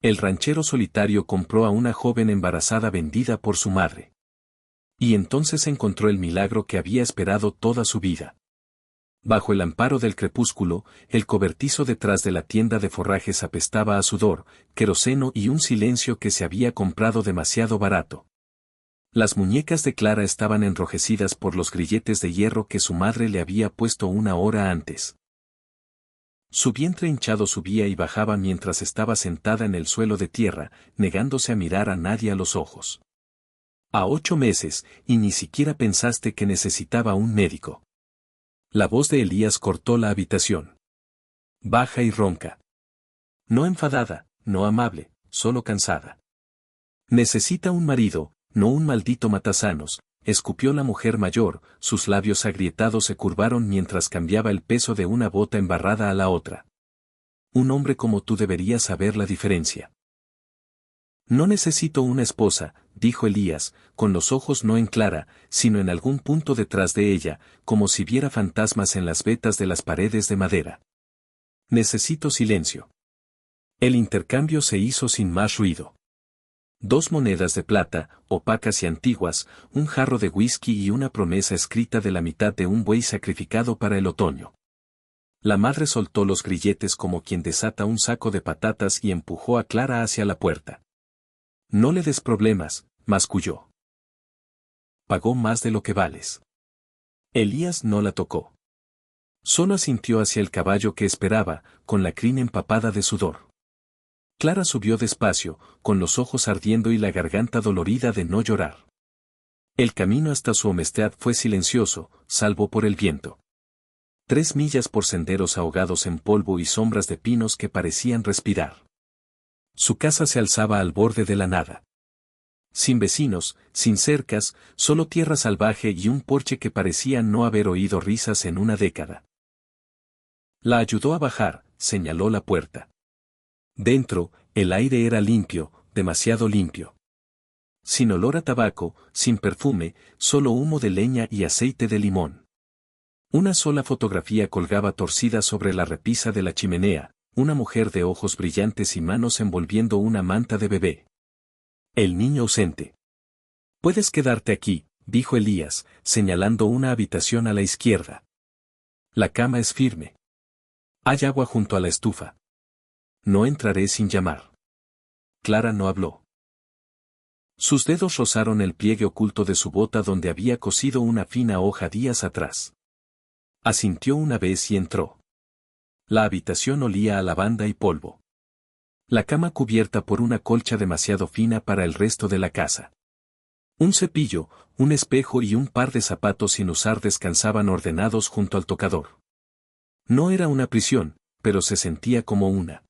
El ranchero solitario compró a una joven embarazada vendida por su madre. Y entonces encontró el milagro que había esperado toda su vida. Bajo el amparo del crepúsculo, el cobertizo detrás de la tienda de forrajes apestaba a sudor, queroseno y un silencio que se había comprado demasiado barato. Las muñecas de Clara estaban enrojecidas por los grilletes de hierro que su madre le había puesto una hora antes. Su vientre hinchado subía y bajaba mientras estaba sentada en el suelo de tierra, negándose a mirar a nadie a los ojos. A 8 meses, y ni siquiera pensaste que necesitaba un médico. La voz de Elías cortó la habitación. Baja y ronca. No enfadada, no amable, solo cansada. Necesita un marido, no un maldito matasanos, escupió la mujer mayor, sus labios agrietados se curvaron mientras cambiaba el peso de una bota embarrada a la otra. Un hombre como tú debería saber la diferencia. No necesito una esposa, dijo Elías, con los ojos no en Clara, sino en algún punto detrás de ella, como si viera fantasmas en las vetas de las paredes de madera. Necesito silencio. El intercambio se hizo sin más ruido. 2 monedas de plata, opacas y antiguas, un jarro de whisky y una promesa escrita de la mitad de un buey sacrificado para el otoño. La madre soltó los grilletes como quien desata un saco de patatas y empujó a Clara hacia la puerta. No le des problemas, masculló. Pagó más de lo que vales. Elías no la tocó. Solo asintió hacia el caballo que esperaba, con la crin empapada de sudor. Clara subió despacio, con los ojos ardiendo y la garganta dolorida de no llorar. El camino hasta su homestead fue silencioso, salvo por el viento. 3 millas por senderos ahogados en polvo y sombras de pinos que parecían respirar. Su casa se alzaba al borde de la nada. Sin vecinos, sin cercas, solo tierra salvaje y un porche que parecía no haber oído risas en una década. La ayudó a bajar, señaló la puerta. Dentro, el aire era limpio, demasiado limpio. Sin olor a tabaco, sin perfume, solo humo de leña y aceite de limón. Una sola fotografía colgaba torcida sobre la repisa de la chimenea, una mujer de ojos brillantes y manos envolviendo una manta de bebé. El niño ausente. Puedes quedarte aquí, dijo Elías, señalando una habitación a la izquierda. La cama es firme. Hay agua junto a la estufa. No entraré sin llamar. Clara no habló. Sus dedos rozaron el pliegue oculto de su bota donde había cosido una fina hoja días atrás. Asintió una vez y entró. La habitación olía a lavanda y polvo. La cama cubierta por una colcha demasiado fina para el resto de la casa. Un cepillo, un espejo y un par de zapatos sin usar descansaban ordenados junto al tocador. No era una prisión, pero se sentía como una.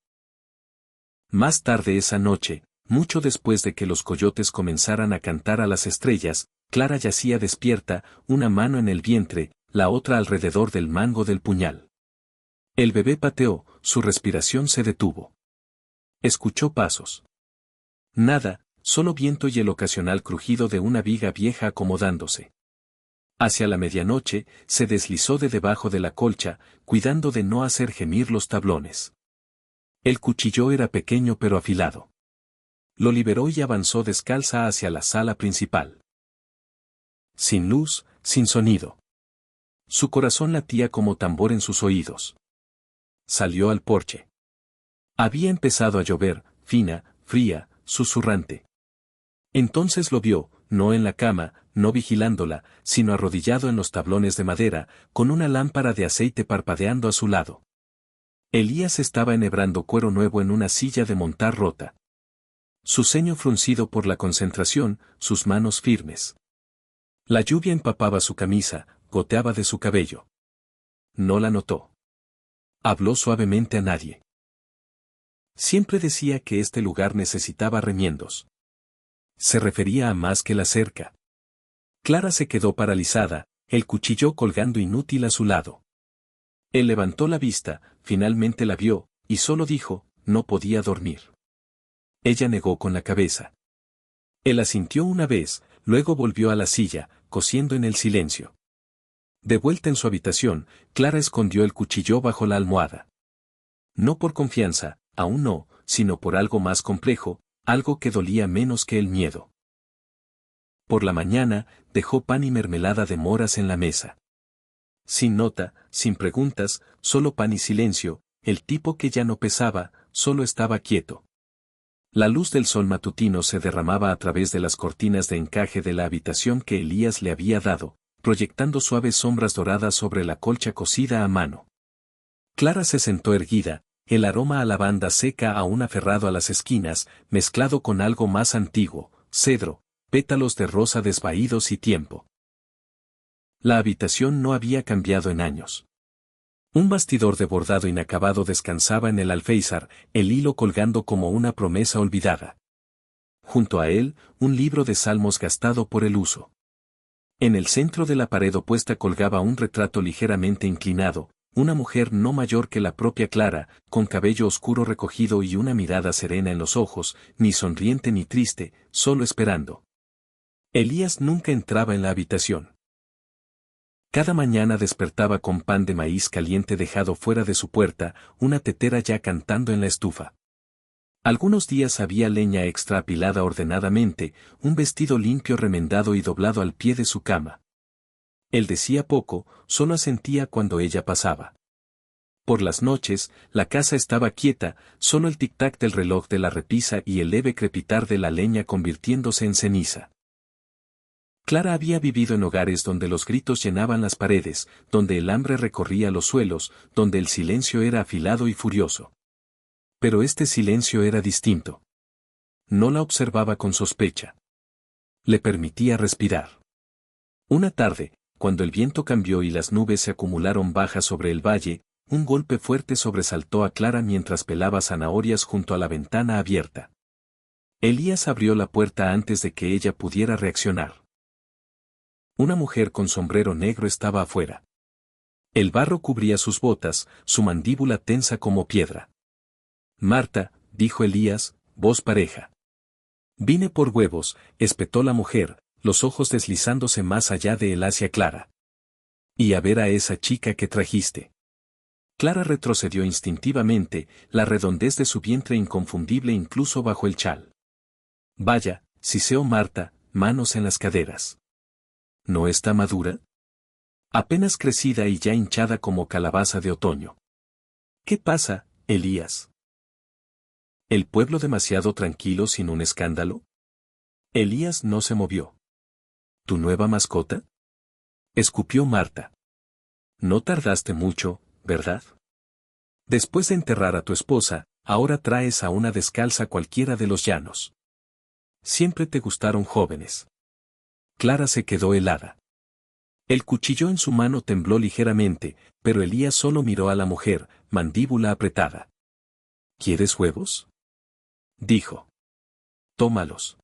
Más tarde esa noche, mucho después de que los coyotes comenzaran a cantar a las estrellas, Clara yacía despierta, una mano en el vientre, la otra alrededor del mango del puñal. El bebé pateó, su respiración se detuvo. Escuchó pasos. Nada, solo viento y el ocasional crujido de una viga vieja acomodándose. Hacia la medianoche, se deslizó de debajo de la colcha, cuidando de no hacer gemir los tablones. El cuchillo era pequeño pero afilado. Lo liberó y avanzó descalza hacia la sala principal. Sin luz, sin sonido. Su corazón latía como tambor en sus oídos. Salió al porche. Había empezado a llover, fina, fría, susurrante. Entonces lo vio, no en la cama, no vigilándola, sino arrodillado en los tablones de madera, con una lámpara de aceite parpadeando a su lado. Elías estaba enhebrando cuero nuevo en una silla de montar rota. Su ceño fruncido por la concentración, sus manos firmes. La lluvia empapaba su camisa, goteaba de su cabello. No la notó. Habló suavemente a nadie. Siempre decía que este lugar necesitaba remiendos. Se refería a más que la cerca. Clara se quedó paralizada, el cuchillo colgando inútil a su lado. Él levantó la vista, finalmente la vio, y solo dijo, no podía dormir. Ella negó con la cabeza. Él asintió una vez, luego volvió a la silla, cosiendo en el silencio. De vuelta en su habitación, Clara escondió el cuchillo bajo la almohada. No por confianza, aún no, sino por algo más complejo, algo que dolía menos que el miedo. Por la mañana, dejó pan y mermelada de moras en la mesa. Sin nota, sin preguntas, solo pan y silencio, el tipo que ya no pesaba, solo estaba quieto. La luz del sol matutino se derramaba a través de las cortinas de encaje de la habitación que Elías le había dado, proyectando suaves sombras doradas sobre la colcha cosida a mano. Clara se sentó erguida, el aroma a lavanda seca aún aferrado a las esquinas, mezclado con algo más antiguo, cedro, pétalos de rosa desvaídos y tiempo. La habitación no había cambiado en años. Un bastidor de bordado inacabado descansaba en el alféizar, el hilo colgando como una promesa olvidada. Junto a él, un libro de salmos gastado por el uso. En el centro de la pared opuesta colgaba un retrato ligeramente inclinado, una mujer no mayor que la propia Clara, con cabello oscuro recogido y una mirada serena en los ojos, ni sonriente ni triste, solo esperando. Elías nunca entraba en la habitación. Cada mañana despertaba con pan de maíz caliente dejado fuera de su puerta, una tetera ya cantando en la estufa. Algunos días había leña extra apilada ordenadamente, un vestido limpio remendado y doblado al pie de su cama. Él decía poco, solo asentía cuando ella pasaba. Por las noches, la casa estaba quieta, solo el tic-tac del reloj de la repisa y el leve crepitar de la leña convirtiéndose en ceniza. Clara había vivido en hogares donde los gritos llenaban las paredes, donde el hambre recorría los suelos, donde el silencio era afilado y furioso. Pero este silencio era distinto. No la observaba con sospecha. Le permitía respirar. Una tarde, cuando el viento cambió y las nubes se acumularon bajas sobre el valle, un golpe fuerte sobresaltó a Clara mientras pelaba zanahorias junto a la ventana abierta. Elías abrió la puerta antes de que ella pudiera reaccionar. Una mujer con sombrero negro estaba afuera. El barro cubría sus botas, su mandíbula tensa como piedra. Marta, dijo Elías, voz pareja. Vine por huevos, espetó la mujer, los ojos deslizándose más allá de él hacia Clara. Y a ver a esa chica que trajiste. Clara retrocedió instintivamente, la redondez de su vientre inconfundible incluso bajo el chal. Vaya, siseó Marta, manos en las caderas. ¿No está madura? Apenas crecida y ya hinchada como calabaza de otoño. ¿Qué pasa, Elías? ¿El pueblo demasiado tranquilo sin un escándalo? Elías no se movió. ¿Tu nueva mascota? Escupió Marta. No tardaste mucho, ¿verdad? Después de enterrar a tu esposa, ahora traes a una descalza cualquiera de los llanos. Siempre te gustaron jóvenes. Clara se quedó helada. El cuchillo en su mano tembló ligeramente, pero Elías solo miró a la mujer, mandíbula apretada. ¿Quieres huevos? Dijo. Tómalos.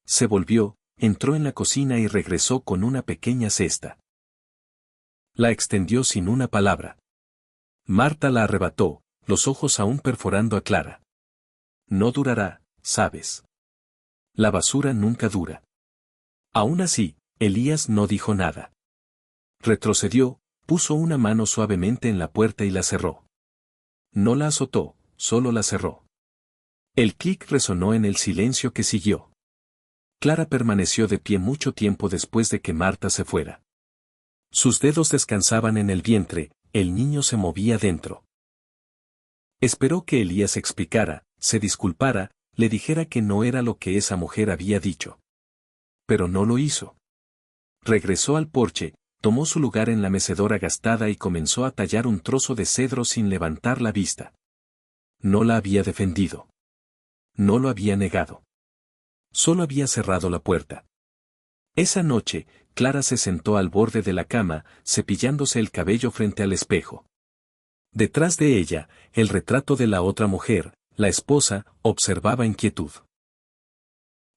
Se volvió, entró en la cocina y regresó con una pequeña cesta. La extendió sin una palabra. Marta la arrebató, los ojos aún perforando a Clara. No durará, sabes. La basura nunca dura. Aún así, Elías no dijo nada. Retrocedió, puso una mano suavemente en la puerta y la cerró. No la azotó, solo la cerró. El clic resonó en el silencio que siguió. Clara permaneció de pie mucho tiempo después de que Marta se fuera. Sus dedos descansaban en el vientre, el niño se movía dentro. Esperó que Elías explicara, se disculpara, le dijera que no era lo que esa mujer había dicho. Pero no lo hizo. Regresó al porche, tomó su lugar en la mecedora gastada y comenzó a tallar un trozo de cedro sin levantar la vista. No la había defendido. No lo había negado. Solo había cerrado la puerta. Esa noche, Clara se sentó al borde de la cama, cepillándose el cabello frente al espejo. Detrás de ella, el retrato de la otra mujer, la esposa, observaba inquietud.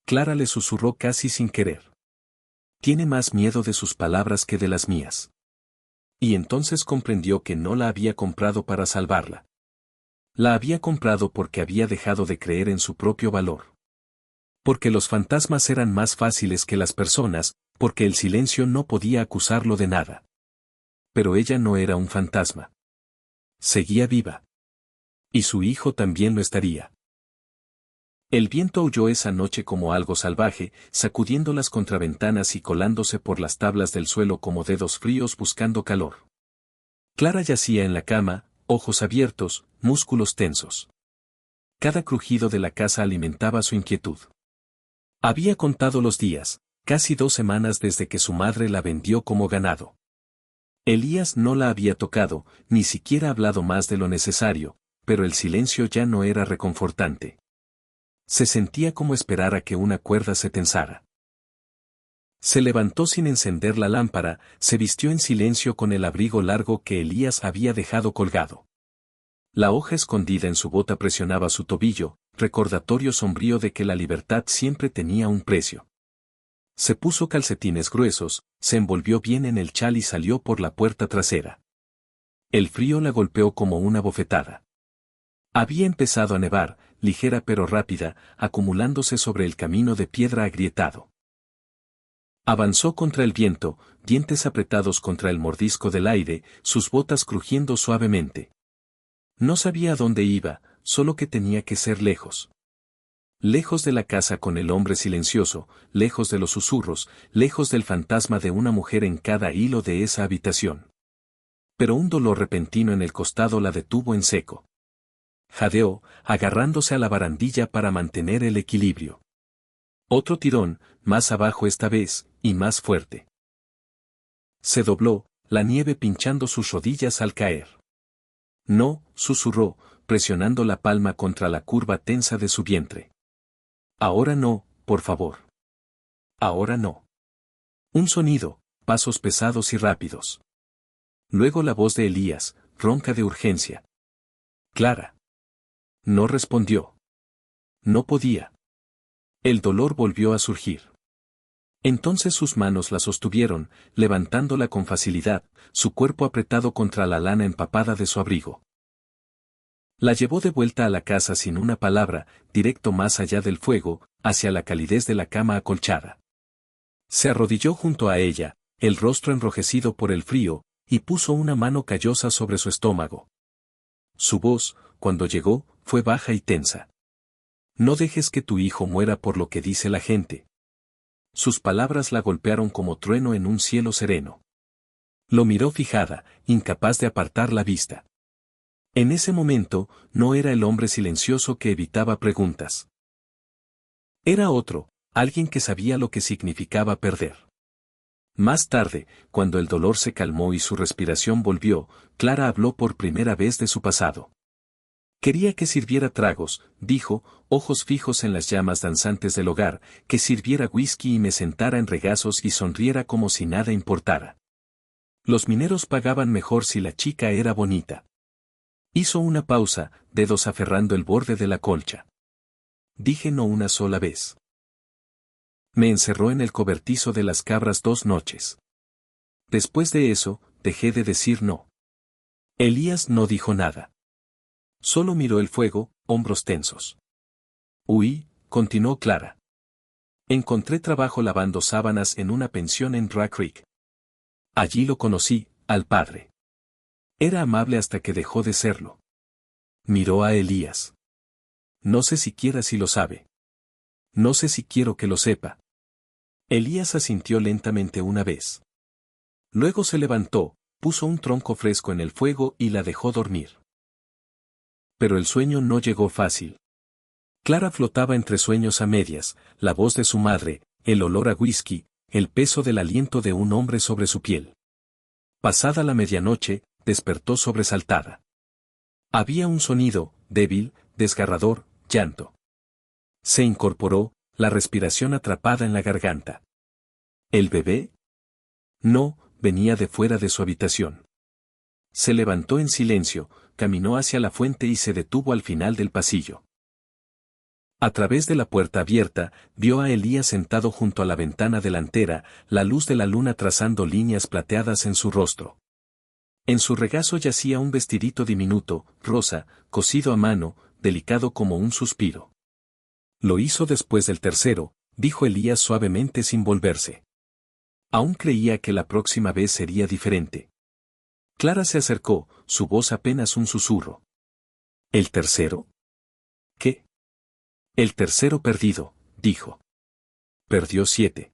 Clara le susurró casi sin querer. Tiene más miedo de sus palabras que de las mías. Y entonces comprendió que no la había comprado para salvarla. La había comprado porque había dejado de creer en su propio valor. Porque los fantasmas eran más fáciles que las personas, porque el silencio no podía acusarlo de nada. Pero ella no era un fantasma. Seguía viva. Y su hijo también lo estaría. El viento aulló esa noche como algo salvaje, sacudiendo las contraventanas y colándose por las tablas del suelo como dedos fríos buscando calor. Clara yacía en la cama, ojos abiertos, músculos tensos. Cada crujido de la casa alimentaba su inquietud. Había contado los días, casi 2 semanas desde que su madre la vendió como ganado. Elías no la había tocado, ni siquiera hablado más de lo necesario, pero el silencio ya no era reconfortante. Se sentía como esperar a que una cuerda se tensara. Se levantó sin encender la lámpara, se vistió en silencio con el abrigo largo que Elías había dejado colgado. La hoja escondida en su bota presionaba su tobillo, recordatorio sombrío de que la libertad siempre tenía un precio. Se puso calcetines gruesos, se envolvió bien en el chal y salió por la puerta trasera. El frío la golpeó como una bofetada. Había empezado a nevar, ligera pero rápida, acumulándose sobre el camino de piedra agrietado. Avanzó contra el viento, dientes apretados contra el mordisco del aire, sus botas crujiendo suavemente. No sabía a dónde iba, solo que tenía que ser lejos. Lejos de la casa con el hombre silencioso, lejos de los susurros, lejos del fantasma de una mujer en cada hilo de esa habitación. Pero un dolor repentino en el costado la detuvo en seco. Jadeó, agarrándose a la barandilla para mantener el equilibrio. Otro tirón, más abajo esta vez, y más fuerte. Se dobló, la nieve pinchando sus rodillas al caer. No, susurró, presionando la palma contra la curva tensa de su vientre. Ahora no, por favor. Ahora no. Un sonido, pasos pesados y rápidos. Luego la voz de Elías, ronca de urgencia. Clara. No respondió. No podía. El dolor volvió a surgir. Entonces sus manos la sostuvieron, levantándola con facilidad, su cuerpo apretado contra la lana empapada de su abrigo. La llevó de vuelta a la casa sin una palabra, directo más allá del fuego, hacia la calidez de la cama acolchada. Se arrodilló junto a ella, el rostro enrojecido por el frío, y puso una mano callosa sobre su estómago. Su voz, cuando llegó, fue baja y tensa. No dejes que tu hijo muera por lo que dice la gente. Sus palabras la golpearon como trueno en un cielo sereno. Lo miró fijada, incapaz de apartar la vista. En ese momento, no era el hombre silencioso que evitaba preguntas. Era otro, alguien que sabía lo que significaba perder. Más tarde, cuando el dolor se calmó y su respiración volvió, Clara habló por primera vez de su pasado. Quería que sirviera tragos, dijo, ojos fijos en las llamas danzantes del hogar, que sirviera whisky y me sentara en regazos y sonriera como si nada importara. Los mineros pagaban mejor si la chica era bonita. Hizo una pausa, dedos aferrando el borde de la colcha. Dije no una sola vez. Me encerró en el cobertizo de las cabras 2 noches. Después de eso, dejé de decir no. Elías no dijo nada. Solo miró el fuego, hombros tensos. Huí, continuó Clara. Encontré trabajo lavando sábanas en una pensión en Dry Creek. Allí lo conocí, al padre. Era amable hasta que dejó de serlo. Miró a Elías. No sé siquiera si lo sabe. No sé si quiero que lo sepa. Elías asintió lentamente una vez. Luego se levantó, puso un tronco fresco en el fuego y la dejó dormir. Pero el sueño no llegó fácil. Clara flotaba entre sueños a medias, la voz de su madre, el olor a whisky, el peso del aliento de un hombre sobre su piel. Pasada la medianoche, despertó sobresaltada. Había un sonido, débil, desgarrador, llanto. Se incorporó, la respiración atrapada en la garganta. ¿El bebé? No, venía de fuera de su habitación. Se levantó en silencio, caminó hacia la fuente y se detuvo al final del pasillo. A través de la puerta abierta, vio a Elías sentado junto a la ventana delantera, la luz de la luna trazando líneas plateadas en su rostro. En su regazo yacía un vestidito diminuto, rosa, cosido a mano, delicado como un suspiro. Lo hizo después del tercero, dijo Elías suavemente sin volverse. Aún creía que la próxima vez sería diferente. Clara se acercó, su voz apenas un susurro. ¿El tercero? ¿Qué? El tercero perdido, dijo. Perdió 7.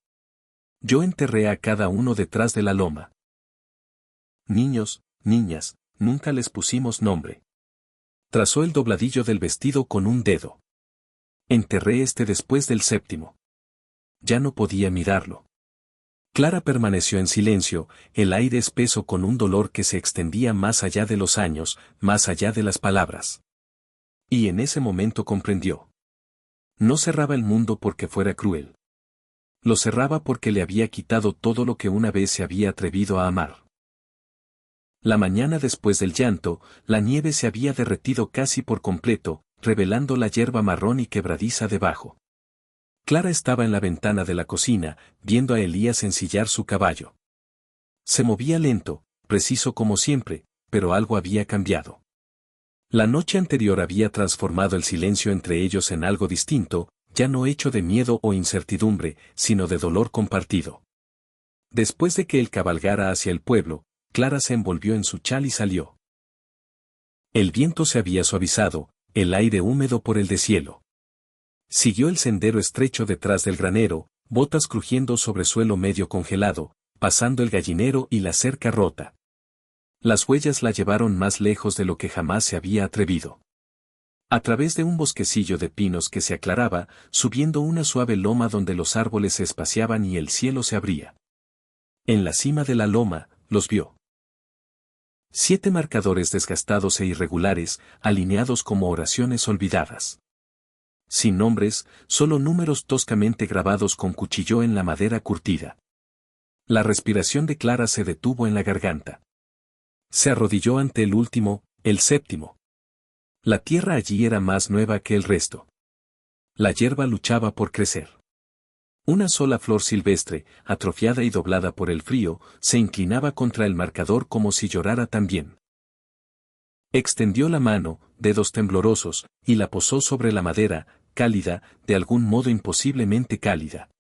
Yo enterré a cada uno detrás de la loma. Niños, niñas, nunca les pusimos nombre. Trazó el dobladillo del vestido con un dedo. Enterré después del 7. Ya no podía mirarlo. Clara permaneció en silencio, el aire espeso con un dolor que se extendía más allá de los años, más allá de las palabras. Y en ese momento comprendió. No cerraba el mundo porque fuera cruel. Lo cerraba porque le había quitado todo lo que una vez se había atrevido a amar. La mañana después del llanto, la nieve se había derretido casi por completo, revelando la hierba marrón y quebradiza debajo. Clara estaba en la ventana de la cocina, viendo a Elías ensillar su caballo. Se movía lento, preciso como siempre, pero algo había cambiado. La noche anterior había transformado el silencio entre ellos en algo distinto, ya no hecho de miedo o incertidumbre, sino de dolor compartido. Después de que él cabalgara hacia el pueblo, Clara se envolvió en su chal y salió. El viento se había suavizado, el aire húmedo por el deshielo. Siguió el sendero estrecho detrás del granero, botas crujiendo sobre suelo medio congelado, pasando el gallinero y la cerca rota. Las huellas la llevaron más lejos de lo que jamás se había atrevido. A través de un bosquecillo de pinos que se aclaraba, subiendo una suave loma donde los árboles se espaciaban y el cielo se abría. En la cima de la loma, los vio. 7 marcadores desgastados e irregulares, alineados como oraciones olvidadas. Sin nombres, solo números toscamente grabados con cuchillo en la madera curtida. La respiración de Clara se detuvo en la garganta. Se arrodilló ante el último, el 7. La tierra allí era más nueva que el resto. La hierba luchaba por crecer. Una sola flor silvestre, atrofiada y doblada por el frío, se inclinaba contra el marcador como si llorara también. Extendió la mano, dedos temblorosos, y la posó sobre la madera, cálida, de algún modo imposiblemente cálida.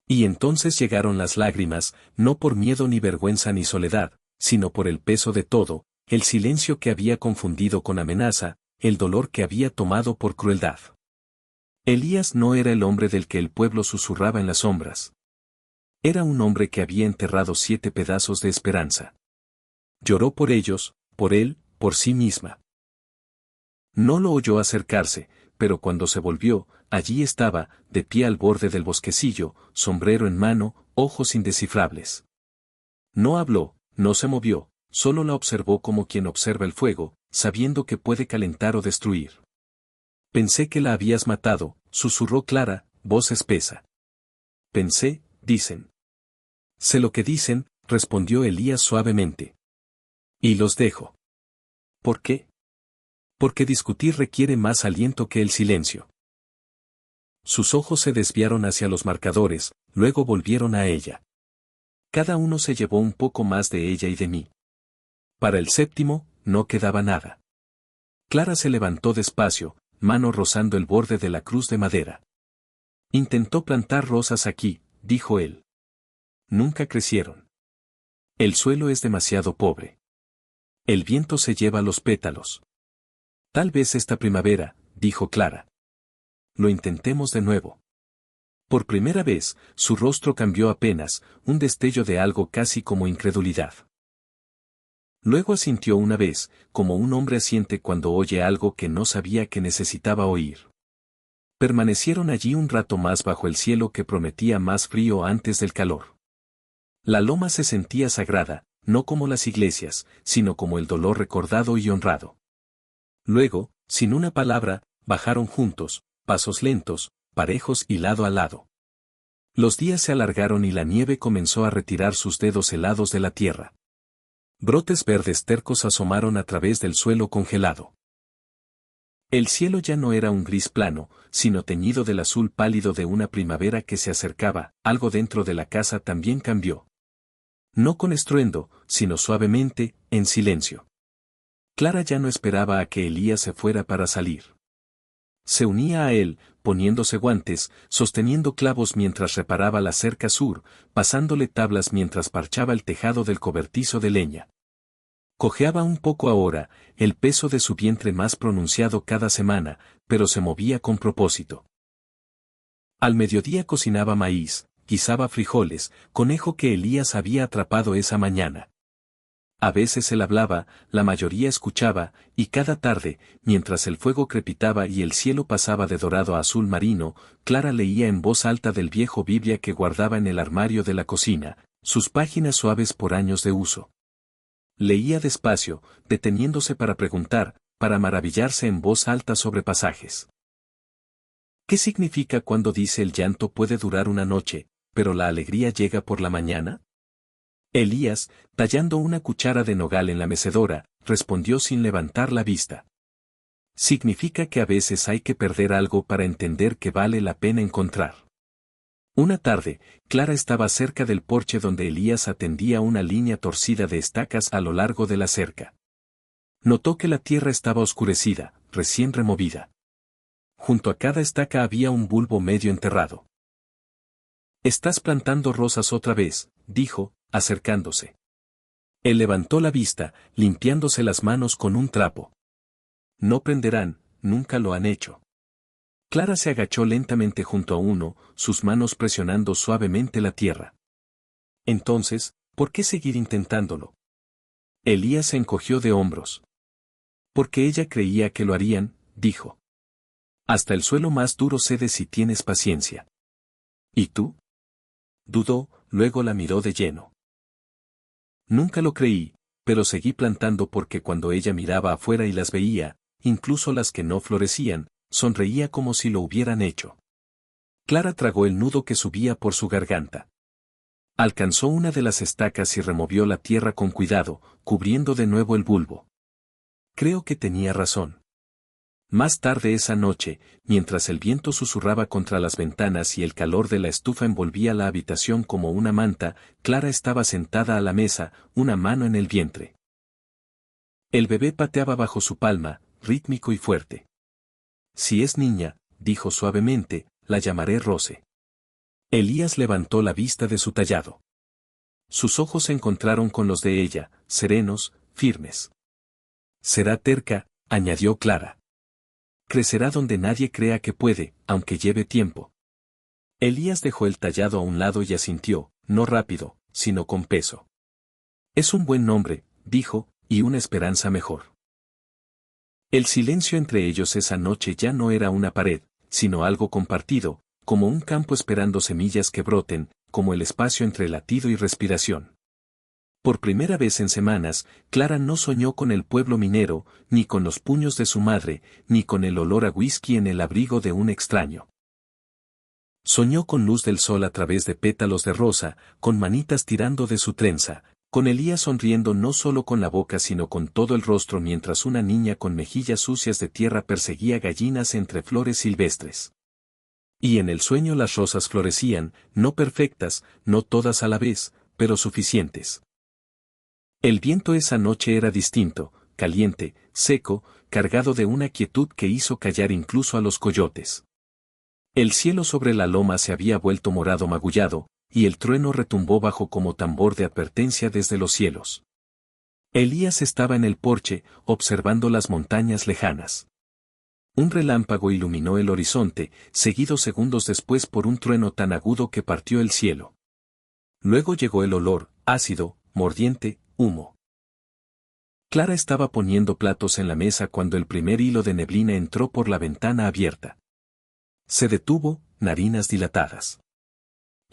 Y entonces llegaron las lágrimas, no por miedo ni vergüenza ni soledad, sino por el peso de todo, el silencio que había confundido con amenaza, el dolor que había tomado por crueldad. Elías no era el hombre del que el pueblo susurraba en las sombras. Era un hombre que había enterrado 7 pedazos de esperanza. Lloró por ellos, por él, por sí misma. No lo oyó acercarse, pero cuando se volvió, allí estaba, de pie al borde del bosquecillo, sombrero en mano, ojos indescifrables. No habló, no se movió, solo la observó como quien observa el fuego, sabiendo que puede calentar o destruir. Pensé que la habías matado, susurró Clara, voz espesa. Pensé, dicen. Sé lo que dicen, respondió Elías suavemente. Y los dejo. ¿Por qué? Porque discutir requiere más aliento que el silencio. Sus ojos se desviaron hacia los marcadores, luego volvieron a ella. Cada uno se llevó un poco más de ella y de mí. Para el 7, no quedaba nada. Clara se levantó despacio, mano rozando el borde de la cruz de madera. Intentó plantar rosas aquí, dijo él. Nunca crecieron. El suelo es demasiado pobre. El viento se lleva los pétalos. Tal vez esta primavera, dijo Clara. Lo intentemos de nuevo. Por primera vez, su rostro cambió apenas, un destello de algo casi como incredulidad. Luego asintió una vez, como un hombre asiente cuando oye algo que no sabía que necesitaba oír. Permanecieron allí un rato más bajo el cielo que prometía más frío antes del calor. La loma se sentía sagrada, no como las iglesias, sino como el dolor recordado y honrado. Luego, sin una palabra, bajaron juntos, pasos lentos, parejos y lado a lado. Los días se alargaron y la nieve comenzó a retirar sus dedos helados de la tierra. Brotes verdes tercos asomaron a través del suelo congelado. El cielo ya no era un gris plano, sino teñido del azul pálido de una primavera que se acercaba, algo dentro de la casa también cambió. No con estruendo, sino suavemente, en silencio. Clara ya no esperaba a que Elías se fuera para salir. Se unía a él, poniéndose guantes, sosteniendo clavos mientras reparaba la cerca sur, pasándole tablas mientras parchaba el tejado del cobertizo de leña. Cojeaba un poco ahora, el peso de su vientre más pronunciado cada semana, pero se movía con propósito. Al mediodía cocinaba maíz, guisaba frijoles, conejo que Elías había atrapado esa mañana. A veces él hablaba, la mayoría escuchaba, y cada tarde, mientras el fuego crepitaba y el cielo pasaba de dorado a azul marino, Clara leía en voz alta del viejo Biblia que guardaba en el armario de la cocina, sus páginas suaves por años de uso. Leía despacio, deteniéndose para preguntar, para maravillarse en voz alta sobre pasajes. ¿Qué significa cuando dice el llanto puede durar una noche, pero la alegría llega por la mañana? Elías, tallando una cuchara de nogal en la mecedora, respondió sin levantar la vista. Significa que a veces hay que perder algo para entender que vale la pena encontrar. Una tarde, Clara estaba cerca del porche donde Elías atendía una línea torcida de estacas a lo largo de la cerca. Notó que la tierra estaba oscurecida, recién removida. Junto a cada estaca había un bulbo medio enterrado. «Estás plantando rosas otra vez», dijo, acercándose. Él levantó la vista, limpiándose las manos con un trapo. «No prenderán, nunca lo han hecho». Clara se agachó lentamente junto a uno, sus manos presionando suavemente la tierra. Entonces, ¿por qué seguir intentándolo? Elías se encogió de hombros. Porque ella creía que lo harían, dijo. Hasta el suelo más duro cede si tienes paciencia. ¿Y tú? Dudó, luego la miró de lleno. Nunca lo creí, pero seguí plantando porque cuando ella miraba afuera y las veía, incluso las que no florecían, sonreía como si lo hubieran hecho. Clara tragó el nudo que subía por su garganta. Alcanzó una de las estacas y removió la tierra con cuidado, cubriendo de nuevo el bulbo. Creo que tenía razón. Más tarde esa noche, mientras el viento susurraba contra las ventanas y el calor de la estufa envolvía la habitación como una manta, Clara estaba sentada a la mesa, una mano en el vientre. El bebé pateaba bajo su palma, rítmico y fuerte. Si es niña, dijo suavemente, la llamaré Rose. Elías levantó la vista de su tallado. Sus ojos se encontraron con los de ella, serenos, firmes. Será terca, añadió Clara. Crecerá donde nadie crea que puede, aunque lleve tiempo. Elías dejó el tallado a un lado y asintió, no rápido, sino con peso. Es un buen nombre, dijo, y una esperanza mejor. El silencio entre ellos esa noche ya no era una pared, sino algo compartido, como un campo esperando semillas que broten, como el espacio entre latido y respiración. Por primera vez en semanas, Clara no soñó con el pueblo minero, ni con los puños de su madre, ni con el olor a whisky en el abrigo de un extraño. Soñó con luz del sol a través de pétalos de rosa, con manitas tirando de su trenza, con Elías sonriendo no solo con la boca sino con todo el rostro mientras una niña con mejillas sucias de tierra perseguía gallinas entre flores silvestres. Y en el sueño las rosas florecían, no perfectas, no todas a la vez, pero suficientes. El viento esa noche era distinto, caliente, seco, cargado de una quietud que hizo callar incluso a los coyotes. El cielo sobre la loma se había vuelto morado magullado, y el trueno retumbó bajo como tambor de advertencia desde los cielos. Elías estaba en el porche, observando las montañas lejanas. Un relámpago iluminó el horizonte, seguido segundos después por un trueno tan agudo que partió el cielo. Luego llegó el olor, ácido, mordiente, humo. Clara estaba poniendo platos en la mesa cuando el primer hilo de neblina entró por la ventana abierta. Se detuvo, narinas dilatadas.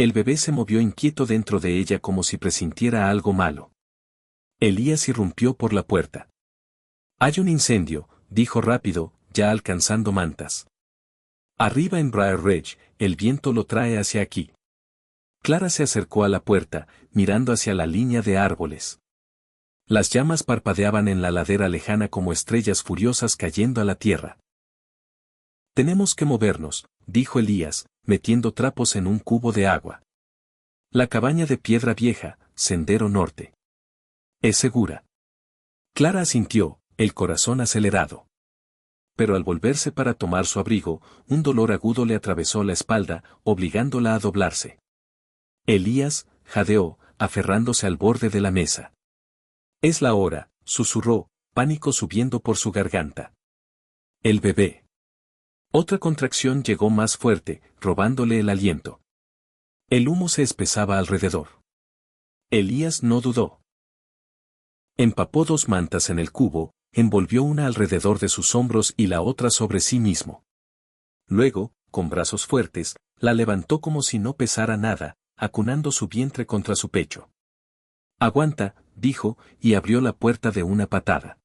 El bebé se movió inquieto dentro de ella como si presintiera algo malo. Elías irrumpió por la puerta. «Hay un incendio», dijo rápido, ya alcanzando mantas. «Arriba en Briar Ridge, el viento lo trae hacia aquí». Clara se acercó a la puerta, mirando hacia la línea de árboles. Las llamas parpadeaban en la ladera lejana como estrellas furiosas cayendo a la tierra. «Tenemos que movernos», dijo Elías, metiendo trapos en un cubo de agua. «La cabaña de piedra vieja, sendero norte. ¿Es segura?» Clara asintió, el corazón acelerado. Pero al volverse para tomar su abrigo, un dolor agudo le atravesó la espalda, obligándola a doblarse. Elías jadeó, aferrándose al borde de la mesa. «Es la hora», susurró, pánico subiendo por su garganta. El bebé. Otra contracción llegó más fuerte, robándole el aliento. El humo se espesaba alrededor. Elías no dudó. Empapó 2 mantas en el cubo, envolvió una alrededor de sus hombros y la otra sobre sí mismo. Luego, con brazos fuertes, la levantó como si no pesara nada, acunando su vientre contra su pecho. «Aguanta», dijo, y abrió la puerta de una patada.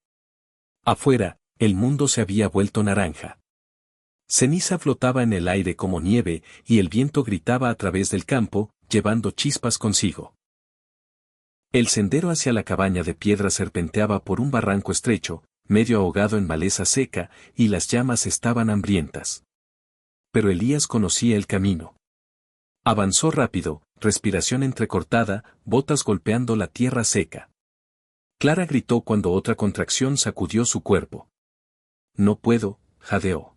Afuera, el mundo se había vuelto naranja. Ceniza flotaba en el aire como nieve, y el viento gritaba a través del campo, llevando chispas consigo. El sendero hacia la cabaña de piedra serpenteaba por un barranco estrecho, medio ahogado en maleza seca, y las llamas estaban hambrientas. Pero Elías conocía el camino. Avanzó rápido, respiración entrecortada, botas golpeando la tierra seca. Clara gritó cuando otra contracción sacudió su cuerpo. «No puedo», jadeó.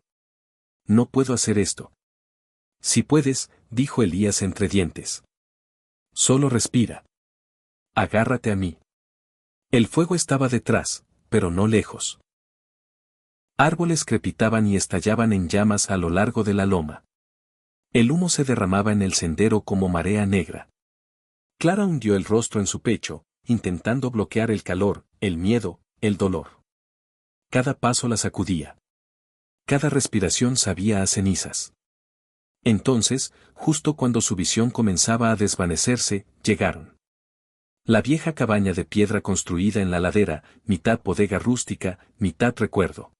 «No puedo hacer esto». «Si puedes», dijo Elías entre dientes. «Solo respira. Agárrate a mí». El fuego estaba detrás, pero no lejos. Árboles crepitaban y estallaban en llamas a lo largo de la loma. El humo se derramaba en el sendero como marea negra. Clara hundió el rostro en su pecho, intentando bloquear el calor, el miedo, el dolor. Cada paso la sacudía. Cada respiración sabía a cenizas. Entonces, justo cuando su visión comenzaba a desvanecerse, llegaron. La vieja cabaña de piedra construida en la ladera, mitad bodega rústica, mitad recuerdo.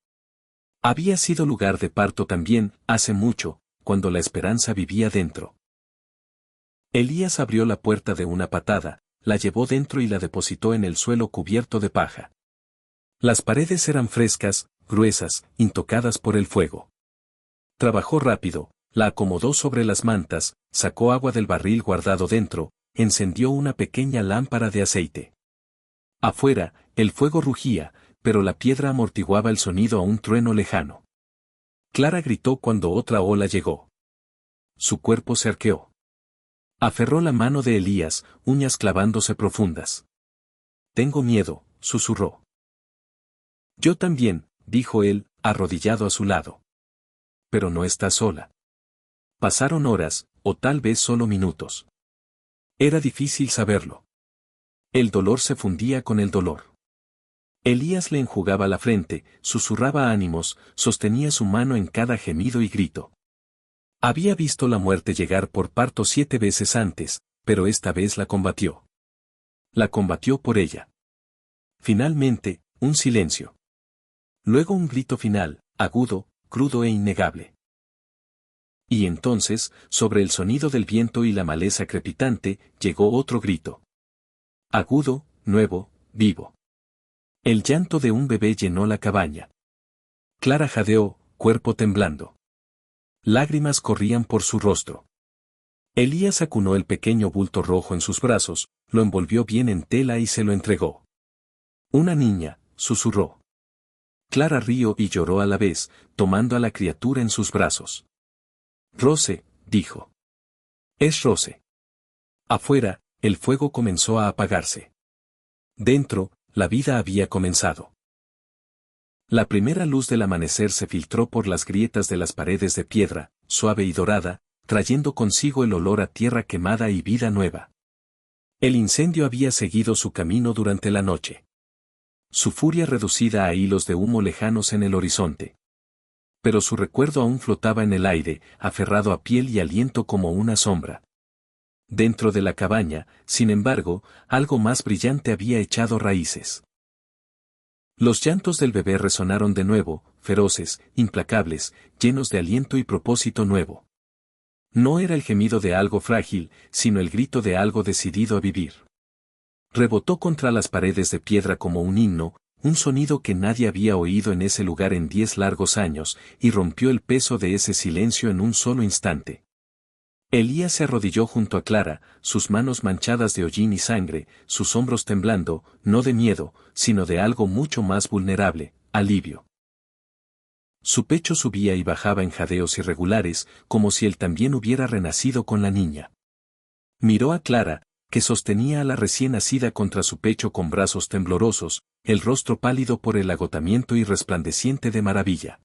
Había sido lugar de parto también, hace mucho, cuando la esperanza vivía dentro. Elías abrió la puerta de una patada, la llevó dentro y la depositó en el suelo cubierto de paja. Las paredes eran frescas, gruesas, intocadas por el fuego. Trabajó rápido, la acomodó sobre las mantas, sacó agua del barril guardado dentro, encendió una pequeña lámpara de aceite. Afuera, el fuego rugía, pero la piedra amortiguaba el sonido a un trueno lejano. Clara gritó cuando otra ola llegó. Su cuerpo se arqueó. Aferró la mano de Elías, uñas clavándose profundas. «Tengo miedo», susurró. «Yo también», dijo él, arrodillado a su lado. «Pero no estás sola». Pasaron horas, o tal vez solo minutos. Era difícil saberlo. El dolor se fundía con el dolor. Elías le enjugaba la frente, susurraba ánimos, sostenía su mano en cada gemido y grito. Había visto la muerte llegar por parto 7 veces antes, pero esta vez la combatió. La combatió por ella. Finalmente, un silencio. Luego un grito final, agudo, crudo e innegable. Y entonces, sobre el sonido del viento y la maleza crepitante, llegó otro grito. Agudo, nuevo, vivo. El llanto de un bebé llenó la cabaña. Clara jadeó, cuerpo temblando. Lágrimas corrían por su rostro. Elías acunó el pequeño bulto rojo en sus brazos, lo envolvió bien en tela y se lo entregó. «Una niña», susurró. Clara rió y lloró a la vez, tomando a la criatura en sus brazos. «Rose», dijo. «Es Rose». Afuera, el fuego comenzó a apagarse. Dentro, la vida había comenzado. La primera luz del amanecer se filtró por las grietas de las paredes de piedra, suave y dorada, trayendo consigo el olor a tierra quemada y vida nueva. El incendio había seguido su camino durante la noche. Su furia reducida a hilos de humo lejanos en el horizonte. Pero su recuerdo aún flotaba en el aire, aferrado a piel y aliento como una sombra. Dentro de la cabaña, sin embargo, algo más brillante había echado raíces. Los llantos del bebé resonaron de nuevo, feroces, implacables, llenos de aliento y propósito nuevo. No era el gemido de algo frágil, sino el grito de algo decidido a vivir. Rebotó contra las paredes de piedra como un himno, un sonido que nadie había oído en ese lugar en 10 largos años, y rompió el peso de ese silencio en un solo instante. Elías se arrodilló junto a Clara, sus manos manchadas de hollín y sangre, sus hombros temblando, no de miedo, sino de algo mucho más vulnerable, alivio. Su pecho subía y bajaba en jadeos irregulares, como si él también hubiera renacido con la niña. Miró a Clara, que sostenía a la recién nacida contra su pecho con brazos temblorosos, el rostro pálido por el agotamiento y resplandeciente de maravilla.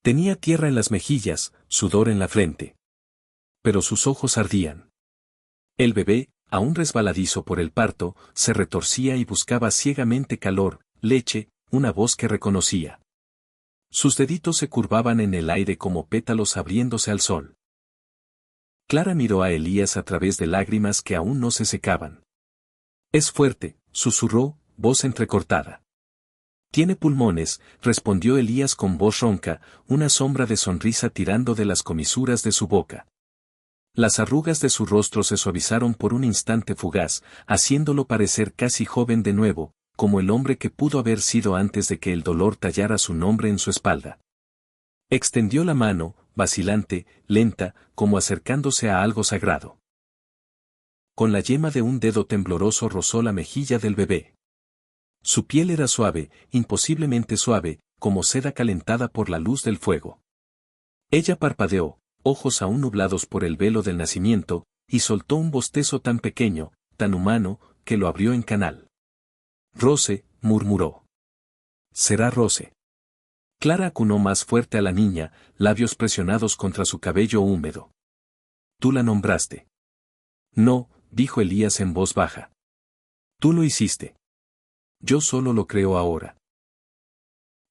Tenía tierra en las mejillas, sudor en la frente. Pero sus ojos ardían. El bebé, aún resbaladizo por el parto, se retorcía y buscaba ciegamente calor, leche, una voz que reconocía. Sus deditos se curvaban en el aire como pétalos abriéndose al sol. Clara miró a Elías a través de lágrimas que aún no se secaban. «Es fuerte», susurró, voz entrecortada. «Tiene pulmones», respondió Elías con voz ronca, una sombra de sonrisa tirando de las comisuras de su boca. Las arrugas de su rostro se suavizaron por un instante fugaz, haciéndolo parecer casi joven de nuevo, como el hombre que pudo haber sido antes de que el dolor tallara su nombre en su espalda. Extendió la mano, vacilante, lenta, como acercándose a algo sagrado. Con la yema de un dedo tembloroso rozó la mejilla del bebé. Su piel era suave, imposiblemente suave, como seda calentada por la luz del fuego. Ella parpadeó, ojos aún nublados por el velo del nacimiento, y soltó un bostezo tan pequeño, tan humano, que lo abrió en canal. «Rose», murmuró. «Será Rose». Clara acunó más fuerte a la niña, labios presionados contra su cabello húmedo. «Tú la nombraste». «No», dijo Elías en voz baja. «Tú lo hiciste. Yo solo lo creo ahora».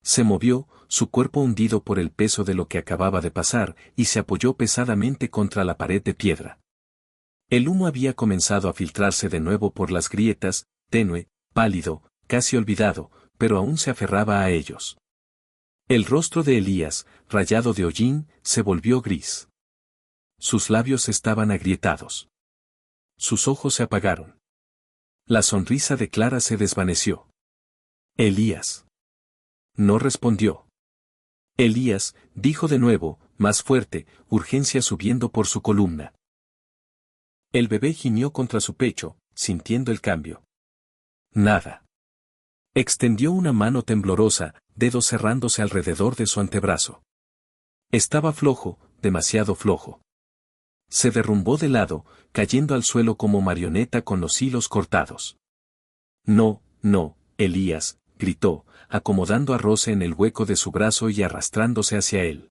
Se movió, su cuerpo hundido por el peso de lo que acababa de pasar, y se apoyó pesadamente contra la pared de piedra. El humo había comenzado a filtrarse de nuevo por las grietas, tenue, pálido, casi olvidado, pero aún se aferraba a ellos. El rostro de Elías, rayado de hollín, se volvió gris. Sus labios estaban agrietados. Sus ojos se apagaron. La sonrisa de Clara se desvaneció. «Elías». No respondió. «Elías», dijo de nuevo, más fuerte, urgencia subiendo por su columna. El bebé gimió contra su pecho, sintiendo el cambio. Nada. Extendió una mano temblorosa, dedos cerrándose alrededor de su antebrazo. Estaba flojo, demasiado flojo. Se derrumbó de lado, cayendo al suelo como marioneta con los hilos cortados. «No, no», Elías, gritó, acomodando a Rose en el hueco de su brazo y arrastrándose hacia él.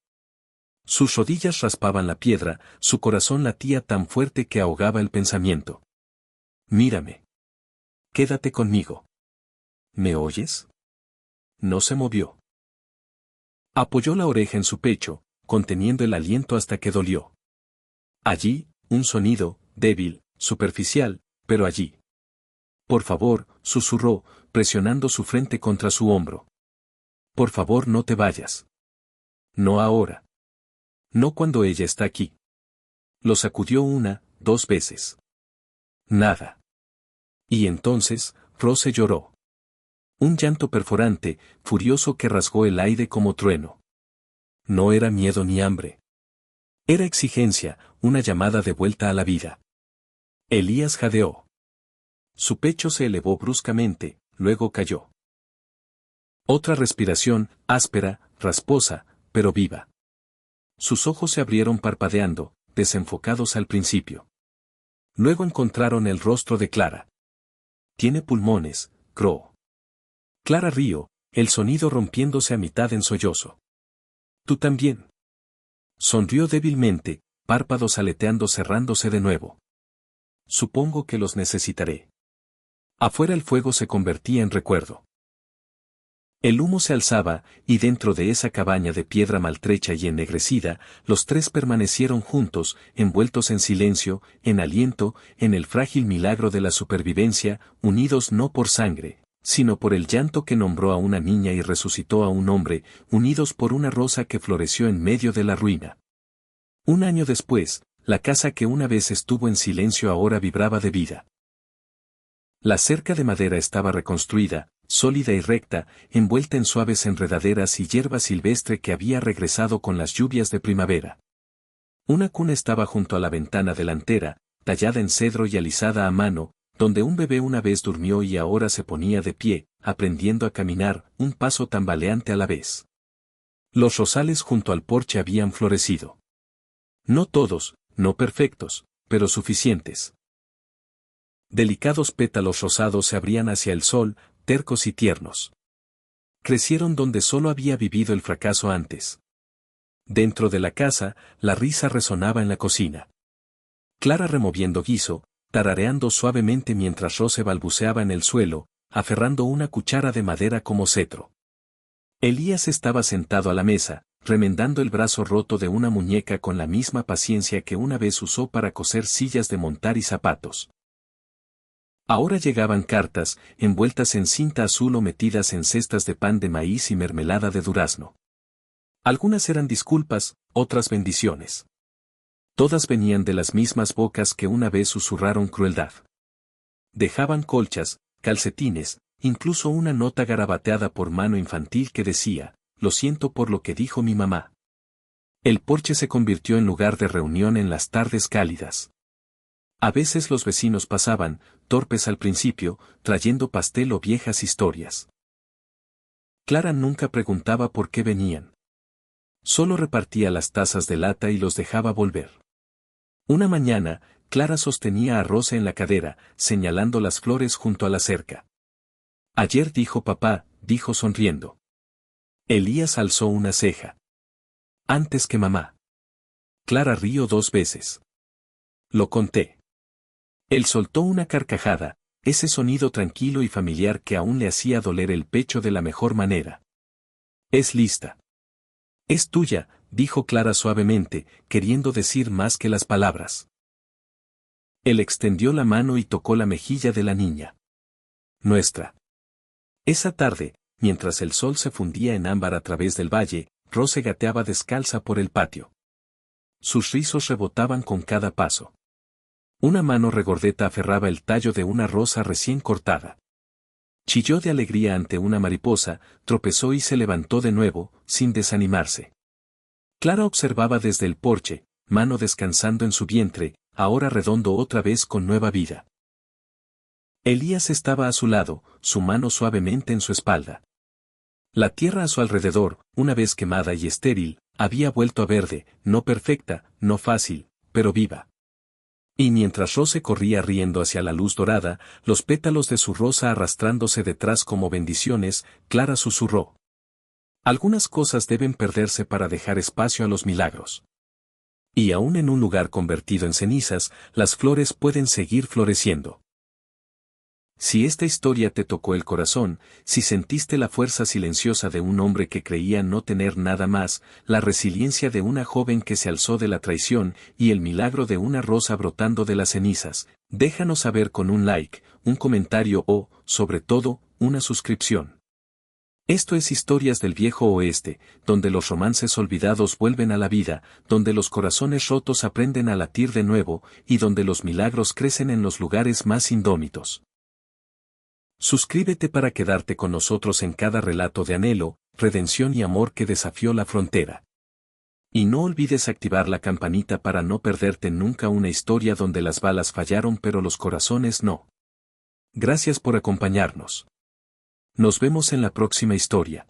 Sus rodillas raspaban la piedra, su corazón latía tan fuerte que ahogaba el pensamiento. «Mírame. Quédate conmigo. ¿Me oyes?» No se movió. Apoyó la oreja en su pecho, conteniendo el aliento hasta que dolió. Allí, un sonido, débil, superficial, pero allí. «Por favor», susurró, presionando su frente contra su hombro. «Por favor, no te vayas. No ahora. No cuando ella está aquí». Lo sacudió una, dos veces. Nada. Y entonces, Rose lloró. Un llanto perforante, furioso que rasgó el aire como trueno. No era miedo ni hambre. Era exigencia, una llamada de vuelta a la vida. Elías jadeó. Su pecho se elevó bruscamente, luego cayó. Otra respiración, áspera, rasposa, pero viva. Sus ojos se abrieron parpadeando, desenfocados al principio. Luego encontraron el rostro de Clara. «Tiene pulmones», croó. Clara rió, el sonido rompiéndose a mitad en sollozo. «Tú también». Sonrió débilmente, párpados aleteando cerrándose de nuevo. «Supongo que los necesitaré». Afuera el fuego se convertía en recuerdo. El humo se alzaba, y dentro de esa cabaña de piedra maltrecha y ennegrecida, los tres permanecieron juntos, envueltos en silencio, en aliento, en el frágil milagro de la supervivencia, unidos no por sangre, sino por el llanto que nombró a una niña y resucitó a un hombre, unidos por una rosa que floreció en medio de la ruina. Un año después, la casa que una vez estuvo en silencio ahora vibraba de vida. La cerca de madera estaba reconstruida, sólida y recta, envuelta en suaves enredaderas y hierba silvestre que había regresado con las lluvias de primavera. Una cuna estaba junto a la ventana delantera, tallada en cedro y alisada a mano, donde un bebé una vez durmió y ahora se ponía de pie, aprendiendo a caminar, un paso tambaleante a la vez. Los rosales junto al porche habían florecido. No todos, no perfectos, pero suficientes. Delicados pétalos rosados se abrían hacia el sol, tercos y tiernos. Crecieron donde solo había vivido el fracaso antes. Dentro de la casa, la risa resonaba en la cocina. Clara removiendo guiso, tarareando suavemente mientras Rose balbuceaba en el suelo, aferrando una cuchara de madera como cetro. Elías estaba sentado a la mesa, remendando el brazo roto de una muñeca con la misma paciencia que una vez usó para coser sillas de montar y zapatos. Ahora llegaban cartas, envueltas en cinta azul o metidas en cestas de pan de maíz y mermelada de durazno. Algunas eran disculpas, otras bendiciones. Todas venían de las mismas bocas que una vez susurraron crueldad. Dejaban colchas, calcetines, incluso una nota garabateada por mano infantil que decía, «Lo siento por lo que dijo mi mamá». El porche se convirtió en lugar de reunión en las tardes cálidas. A veces los vecinos pasaban, torpes al principio, trayendo pastel o viejas historias. Clara nunca preguntaba por qué venían. Solo repartía las tazas de lata y los dejaba volver. Una mañana, Clara sostenía a Rose en la cadera, señalando las flores junto a la cerca. «Ayer dijo papá», dijo sonriendo. Elías alzó una ceja. «Antes que mamá». Clara rió 2 veces. «Lo conté». Él soltó una carcajada, ese sonido tranquilo y familiar que aún le hacía doler el pecho de la mejor manera. «Es lista». «Es tuya», dijo Clara suavemente, queriendo decir más que las palabras. Él extendió la mano y tocó la mejilla de la niña. «Nuestra». Esa tarde, mientras el sol se fundía en ámbar a través del valle, Rose gateaba descalza por el patio. Sus rizos rebotaban con cada paso. Una mano regordeta aferraba el tallo de una rosa recién cortada. Chilló de alegría ante una mariposa, tropezó y se levantó de nuevo, sin desanimarse. Clara observaba desde el porche, mano descansando en su vientre, ahora redondo otra vez con nueva vida. Elías estaba a su lado, su mano suavemente en su espalda. La tierra a su alrededor, una vez quemada y estéril, había vuelto a verde, no perfecta, no fácil, pero viva. Y mientras Rose corría riendo hacia la luz dorada, los pétalos de su rosa arrastrándose detrás como bendiciones, Clara susurró. Algunas cosas deben perderse para dejar espacio a los milagros. Y aún en un lugar convertido en cenizas, las flores pueden seguir floreciendo. Si esta historia te tocó el corazón, si sentiste la fuerza silenciosa de un hombre que creía no tener nada más, la resiliencia de una joven que se alzó de la traición y el milagro de una rosa brotando de las cenizas, déjanos saber con un like, un comentario o, sobre todo, una suscripción. Esto es Historias del Viejo Oeste, donde los romances olvidados vuelven a la vida, donde los corazones rotos aprenden a latir de nuevo y donde los milagros crecen en los lugares más indómitos. Suscríbete para quedarte con nosotros en cada relato de anhelo, redención y amor que desafió la frontera. Y no olvides activar la campanita para no perderte nunca una historia donde las balas fallaron pero los corazones no. Gracias por acompañarnos. Nos vemos en la próxima historia.